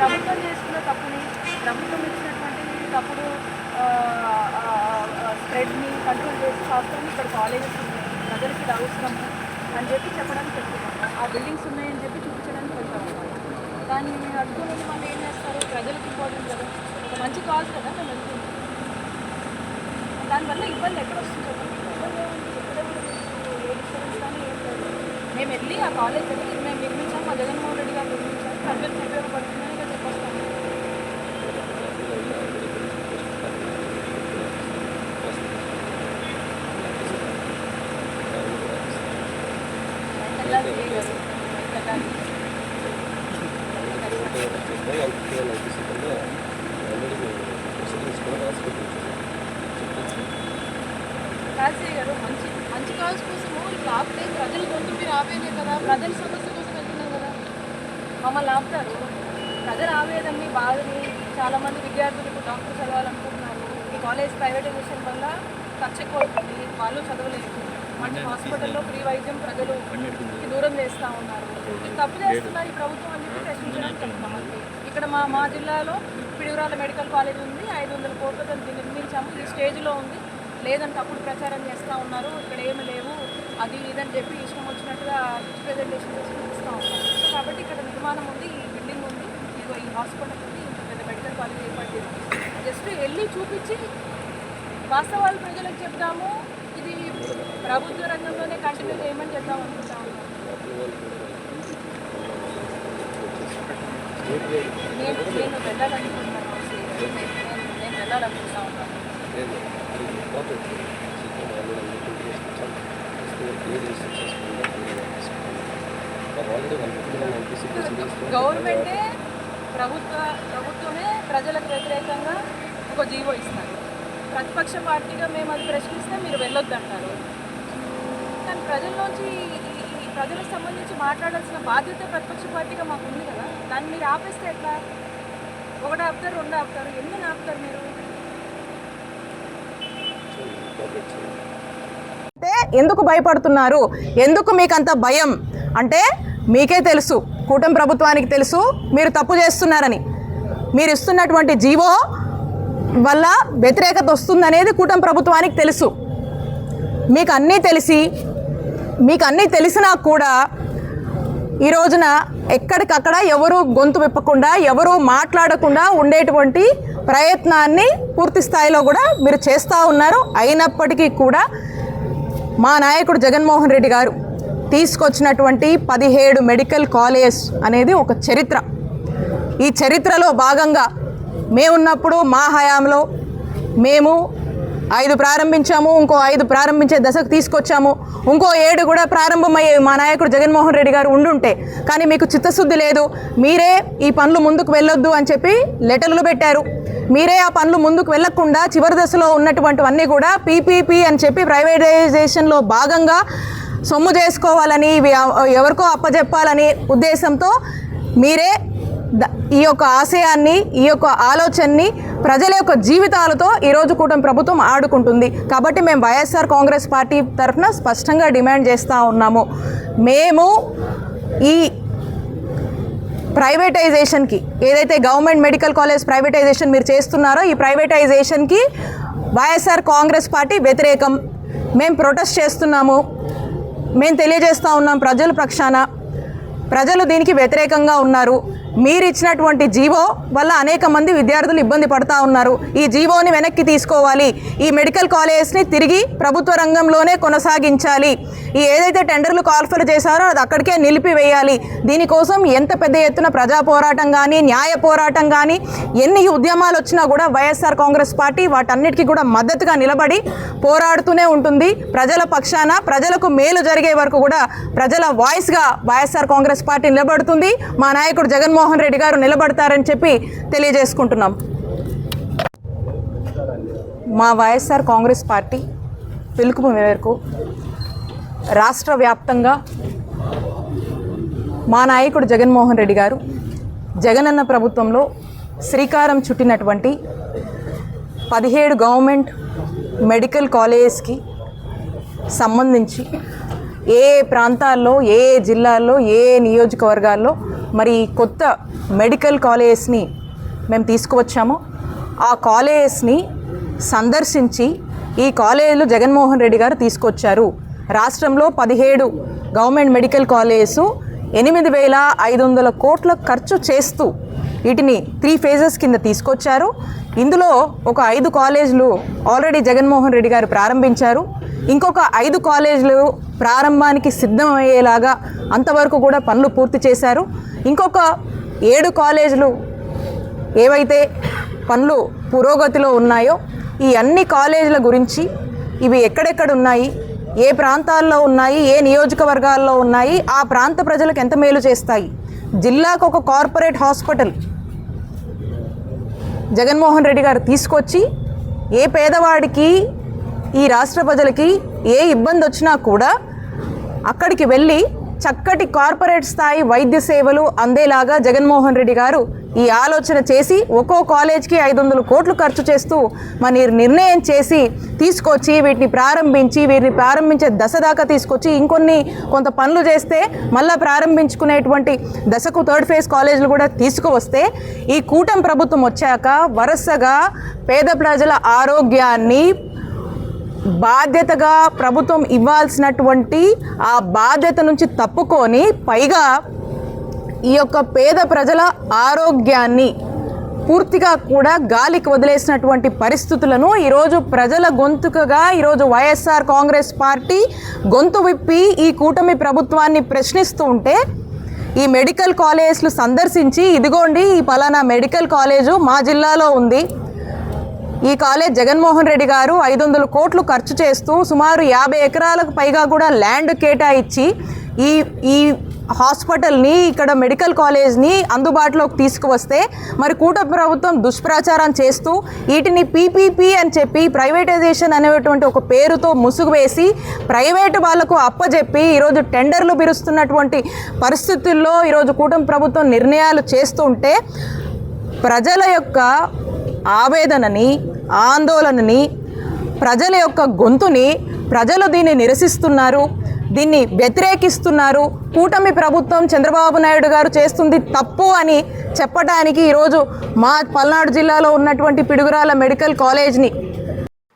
ప్రభుత్వం చేసుకున్న తప్పుని, ప్రభుత్వం ఇచ్చినటువంటి తప్పుడు స్ప్రెడ్ని కంట్రోల్ చేసే హాస్పిటల్ ఇక్కడ కాలేజెస్ ఉన్నాయి, ప్రజలకి ఇది అవసరం అని చెప్పి చెప్పడానికి వెళ్తున్నాము. ఆ బిల్డింగ్స్ ఉన్నాయని చెప్పి చూపించడానికి వెళ్తాము. దాన్ని అడ్డుకుని వాళ్ళు ఏం చేస్తారు, ప్రజలకు ఇంపార్టెంట్ కదా, ఒక మంచి కాజ్ కదా మేము వెళ్తున్నాం. దానివల్ల ఇబ్బంది ఎక్కడ వస్తుంది చెప్పండి. ఏ డిస్టర్బెన్స్ కానీ ఏం లేదు. మేము వెళ్ళి ఆ కాలేజ్ వెళ్ళి మేము నిర్మించాము, మా జగన్మోహన్ రెడ్డి గారు నిర్మించాము, ప్రజలకు ఉపయోగపడుతుందని ఇక్కడ చెప్పొస్తాము. రాజశేఖర్ గారు మంచి మంచి కాజ్ కోసము ఇప్పుడు ఆపితే ప్రజలు గొంతు మీరు ఆపేదే కదా, ప్రజల సమస్య కోసం వెళ్తున్నాం కదా, మమ్మల్ని ఆపుతారు. ప్రజలు ఆవేదాన్ని బాధని చాలామంది విద్యార్థులు ఇప్పుడు డాక్టర్ చదవాలనుకుంటున్నారు. ఈ కాలేజ్ ప్రైవేటైజేషన్ వల్ల ఖర్చు ఎక్కువ అవుతుంది, వాళ్ళు చదవలేదు. మంచి హాస్పిటల్లో ఫ్రీ వైద్యం ప్రజలుకి దూరం చేస్తూ ఉన్నారు. ఇది తప్పు చేస్తున్నారు ఈ ప్రభుత్వం అని చెప్పి ప్రశ్నించడానికి చెప్తాం. ఇక్కడ మా జిల్లాలో పిడుగురాల మెడికల్ కాలేజ్ ఉంది, 500 కోట్లతో దాన్ని నిర్మించాము, ఈ స్టేజ్లో ఉంది. లేదంటే అప్పుడు ప్రచారం చేస్తూ ఉన్నారు, ఇక్కడ ఏమి లేవు అది ఇదని చెప్పి ఇష్టం వచ్చినట్టుగా రిప్రజెంటేషన్ చేసి ఇస్తూ ఉన్నారు. సో కాబట్టి ఇక్కడ నిర్మాణం ఉంది, ఈ బిల్డింగ్ ఉంది, ఇదిగో ఈ హాస్పిటల్ ఉంది, ఇంత పెద్ద మెడికల్ కాలేజ్ ఏర్పాటు చేసి జస్ట్ వెళ్ళి చూపించి వాస్తవాలు ప్రజలకు చెప్తాము. ఇది ప్రభుత్వ రంగంలోనే కంటిన్యూ చేయమని చెప్తాం అనుకుంటా ఉన్నాం. నేను వెళ్ళాలనుకుంటున్నాను, నేను వెళ్ళాలనుకుంటా ఉన్నాను. గవర్నమెంటే ప్రభుత్వమే ప్రజలకు వ్యతిరేకంగా ఒక జీవో ఇస్తారు. ప్రతిపక్ష పార్టీగా మేము అది ప్రశ్నిస్తే మీరు వెళ్ళొద్దు అంటారు. కానీ ప్రజల్లోంచి ప్రజలకు సంబంధించి మాట్లాడాల్సిన బాధ్యత ప్రతిపక్ష పార్టీగా మాకు ఉంది కదా, దాన్ని మీరు ఆపేస్తే ఎట్లా? ఒకటి ఆపుతారు, రెండు ఆపుతారు, ఎన్ని ఆపుతారు మీరు? అంటే ఎందుకు భయపడుతున్నారు, ఎందుకు మీకు అంత భయం అంటే మీకే తెలుసు, కూటమి ప్రభుత్వానికి తెలుసు మీరు తప్పు చేస్తున్నారని. మీరు ఇస్తున్నటువంటి జీవో వల్ల వ్యతిరేకత వస్తుందనేది కూటమి ప్రభుత్వానికి తెలుసు. మీకు అన్నీ తెలిసినా కూడా ఈ రోజున ఎక్కడికక్కడ ఎవరు గొంతు విప్పకుండా, ఎవరు మాట్లాడకుండా ఉండేటువంటి ప్రయత్నాన్ని పూర్తి స్థాయిలో కూడా మీరు చేస్తూ ఉన్నారు. అయినప్పటికీ కూడా మా నాయకుడు జగన్మోహన్ రెడ్డి గారు తీసుకొచ్చినటువంటి 17 మెడికల్ కాలేజ్ అనేది ఒక చరిత్ర. ఈ చరిత్రలో భాగంగా మేమున్నప్పుడు మా హయాంలో మేము 5 ప్రారంభించాము, ఇంకో 5 ప్రారంభించే దశకు తీసుకొచ్చాము, ఇంకో 7 కూడా ప్రారంభమయ్యేవి మా నాయకుడు జగన్మోహన్ రెడ్డి గారు ఉండుంటే. కానీ మీకు చిత్తశుద్ధి లేదు, మీరే ఈ పనులు ముందుకు వెళ్ళొద్దు అని చెప్పి లెటర్లు పెట్టారు. మీరే ఆ పనులు ముందుకు వెళ్లకుండా చివరి దశలో ఉన్నటువంటివన్నీ కూడా పీపీపీ అని చెప్పి ప్రైవేటైజేషన్లో భాగంగా సొమ్ము చేసుకోవాలని, ఎవరికో అప్పచెప్పాలని ఉద్దేశంతో మీరే ఈ యొక్క ఆశయాన్ని, ఈ యొక్క ఆలోచనని ప్రజల యొక్క జీవితాలతో ఈరోజు కూటమి ప్రభుత్వం ఆడుకుంటుంది. కాబట్టి మేము వైఎస్ఆర్ కాంగ్రెస్ పార్టీ తరఫున స్పష్టంగా డిమాండ్ చేస్తూ ఉన్నాము. మేము ఈ ప్రైవేటైజేషన్కి, ఏదైతే గవర్నమెంట్ మెడికల్ కాలేజ్ ప్రైవేటైజేషన్ మీరు చేస్తున్నారో ఈ ప్రైవేటైజేషన్కి వైఎస్ఆర్ కాంగ్రెస్ పార్టీ వ్యతిరేకం. మేము ప్రొటెస్ట్ చేస్తున్నాము, మేము తెలియజేస్తూ ఉన్నాం ప్రజల పక్షాన. ప్రజలు దీనికి వ్యతిరేకంగా ఉన్నారు. మీరు ఇచ్చినటువంటి జీవో వల్ల అనేక మంది విద్యార్థులు ఇబ్బంది పడతా ఉన్నారు. ఈ జీవోని వెనక్కి తీసుకోవాలి, ఈ మెడికల్ కాలేజెస్ని తిరిగి ప్రభుత్వ రంగంలోనే కొనసాగించాలి, ఈ ఏదైతే టెండర్లు కాల్ఫర్ చేశారో అది అక్కడికే నిలిపివేయాలి. దీనికోసం ఎంత పెద్ద ఎత్తున ప్రజా పోరాటం కానీ న్యాయ పోరాటం కానీ ఎన్ని ఉద్యమాలు వచ్చినా కూడా వైఎస్ఆర్ కాంగ్రెస్ పార్టీ వాటన్నిటికీ కూడా మద్దతుగా నిలబడి పోరాడుతూనే ఉంటుంది. ప్రజల పక్షాన ప్రజలకు మేలు జరిగే వరకు కూడా ప్రజల వాయిస్గా వైఎస్ఆర్ కాంగ్రెస్ పార్టీ నిలబడుతుంది. మా నాయకుడు జగన్మోహన్ రెడ్డి గారు నిలబడతారని చెప్పి తెలియజేసుకుంటున్నాం. మా వైఎస్ఆర్ కాంగ్రెస్ పార్టీ పిలుపు మేరకు రాష్ట్ర వ్యాప్తంగా మా నాయకుడు జగన్మోహన్ రెడ్డి గారు జగనన్న ప్రభుత్వంలో శ్రీకారం చుట్టినటువంటి 17 గవర్నమెంట్ మెడికల్ కాలేజెస్కి సంబంధించి ఏ ప్రాంతాల్లో ఏ జిల్లాల్లో ఏ నియోజకవర్గాల్లో మరి కొత్త మెడికల్ కాలేజెస్ని మేము తీసుకువచ్చామో ఆ కాలేజెస్ని సందర్శించి ఈ కాలేజీలు జగన్మోహన్ రెడ్డి గారు తీసుకొచ్చారు. రాష్ట్రంలో 17 గవర్నమెంట్ మెడికల్ కాలేజెస్ 8,500 కోట్ల ఖర్చు చేస్తూ వీటిని 3 ఫేజెస్ కింద తీసుకొచ్చారు. ఇందులో ఒక 5 కాలేజీలు ఆల్రెడీ జగన్మోహన్ రెడ్డి గారు ప్రారంభించారు. ఇంకొక 5 కాలేజీలు ప్రారంభానికి సిద్ధమయ్యేలాగా అంతవరకు కూడా పనులు పూర్తి చేశారు. ఇంకొక 7 కాలేజీలు ఏవైతే పనులు పురోగతిలో ఉన్నాయో ఈ అన్ని కాలేజీల గురించి ఇవి ఎక్కడెక్కడ ఉన్నాయి, ఏ ప్రాంతాల్లో ఉన్నాయి, ఏ నియోజకవర్గాల్లో ఉన్నాయి, ఆ ప్రాంత ప్రజలకు ఎంత మేలు చేస్తాయి, జిల్లాకు ఒక కార్పొరేట్ హాస్పిటల్ జగన్మోహన్ రెడ్డి గారు తీసుకొచ్చి ఏ పేదవాడికి ఈ రాష్ట్ర ప్రజలకి ఏ ఇబ్బంది వచ్చినా కూడా అక్కడికి వెళ్ళి చక్కటి కార్పొరేట్ స్థాయి వైద్య సేవలు అందేలాగా జగన్మోహన్ రెడ్డి గారు ఈ ఆలోచన చేసి ఒక్కో కాలేజ్కి 500 కోట్లు ఖర్చు చేస్తూ మన నిర్ణయం చేసి తీసుకొచ్చి వీటిని ప్రారంభించే దశ దాకా తీసుకొచ్చి కొంత పనులు చేస్తే మళ్ళీ ప్రారంభించుకునేటువంటి దశకు 3rd ఫేజ్ కాలేజీలు కూడా తీసుకువస్తే ఈ కూటమి ప్రభుత్వం వచ్చాక వరుసగా పేద ప్రజల ఆరోగ్యాన్ని బాధ్యతగా ప్రభుత్వం ఇవ్వాల్సినటువంటి ఆ బాధ్యత నుంచి తప్పుకొని పైగా ఈ యొక్క పేద ప్రజల ఆరోగ్యాన్ని పూర్తిగా కూడా గాలికి వదిలేసినటువంటి పరిస్థితులను ఈరోజు ప్రజల గొంతుకగా ఈరోజు వైఎస్ఆర్ కాంగ్రెస్ పార్టీ గొంతు విప్పి ఈ కూటమి ప్రభుత్వాన్ని ప్రశ్నిస్తూ ఉంటే ఈ మెడికల్ కాలేజ్లు సందర్శించి ఇదిగోండి ఈ పలానా మెడికల్ కాలేజు మా జిల్లాలో ఉంది, ఈ కాలేజ్ జగన్మోహన్ రెడ్డి గారు 500 కోట్లు ఖర్చు చేస్తూ సుమారు 50 ఎకరాలకు పైగా కూడా ల్యాండ్ కేటాయించి ఈ హాస్పిటల్ని ఇక్కడ మెడికల్ కాలేజ్ని అందుబాటులోకి తీసుకువస్తే మరి కూటమి ప్రభుత్వం దుష్ప్రచారం చేస్తూ వీటిని పీపీపీ అని చెప్పి ప్రైవేటైజేషన్ అనేటువంటి ఒక పేరుతో ముసుగు వేసి ప్రైవేటు వాళ్లకు అప్పజెప్పి ఈరోజు టెండర్లు పిలుస్తున్నటువంటి పరిస్థితుల్లో ఈరోజు కూటమి ప్రభుత్వం నిర్ణయాలు చేస్తుంటే ప్రజల యొక్క ఆవేదనని ఆందోళనని ప్రజల యొక్క గొంతుని ప్రజలు దీన్ని నిరసిస్తున్నారు, దీన్ని వ్యతిరేకిస్తున్నారు. కూటమి ప్రభుత్వం చంద్రబాబు నాయుడు గారు చేస్తుంది తప్పు అని చెప్పడానికి ఈరోజు మా పల్నాడు జిల్లాలో ఉన్నటువంటి పిడుగురాల మెడికల్ కాలేజ్ని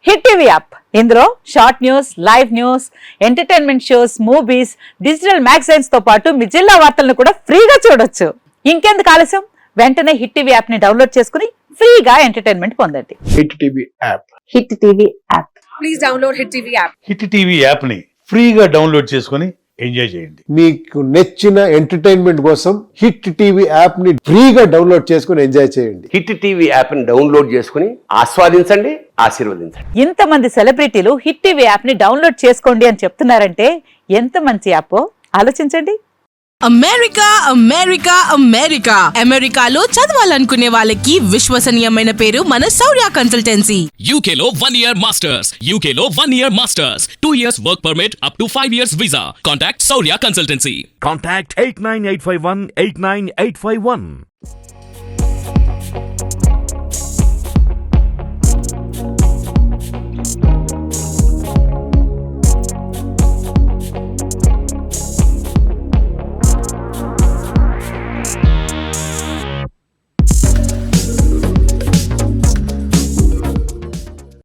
హిట్ టీవీ యాప్, ఇందులో short news, live news, entertainment shows, movies, digital magazines తో పాటు మీ జిల్లా వార్తలను కూడా ఫ్రీగా చూడొచ్చు. ఇంకెందుకు ఆలస్యం, వెంటనే హిట్ టీవీ యాప్ ని డౌన్లోడ్ చేసుకుని ఫ్రీగా ఎంటర్టైన్మెంట్ పొందండి. Hit TV app, hit TV app, please download hit TV app. Hit TV app ని ఫ్రీగా డౌన్లోడ్ చేసుకుని ఎంజాయ్ చేయండి. మీకు నచ్చిన ఎంటర్టైన్మెంట్ కోసం హిట్ టీవీ యాప్ ని ఫ్రీగా డౌన్లోడ్ చేసుకుని ఎంజాయ్ చేయండి. హిట్ టీవీ యాప్ ని డౌన్లోడ్ చేసుకుని ఆస్వాదించండి, ఆశీర్వదించండి. ఇంతమంది సెలబ్రిటీలు హిట్ టీవీ యాప్ ని డౌన్లోడ్ చేసుకోండి అని చెప్తున్నారంటే ఎంత మంచి యాప్ ఆలోచించండి. అమెరికా అమెరికా అమెరికా అమెరికాలో చదవాలనుకునే వాళ్ళకి విశ్వసనీయమైన పేరు మన శౌర్య కన్సల్టెన్సీ. UK లో 1 year masters, UK లో 1 year masters, 2 years work permit up to 5 years visa. Contact Saurya Consultancy. Contact 89851 89851.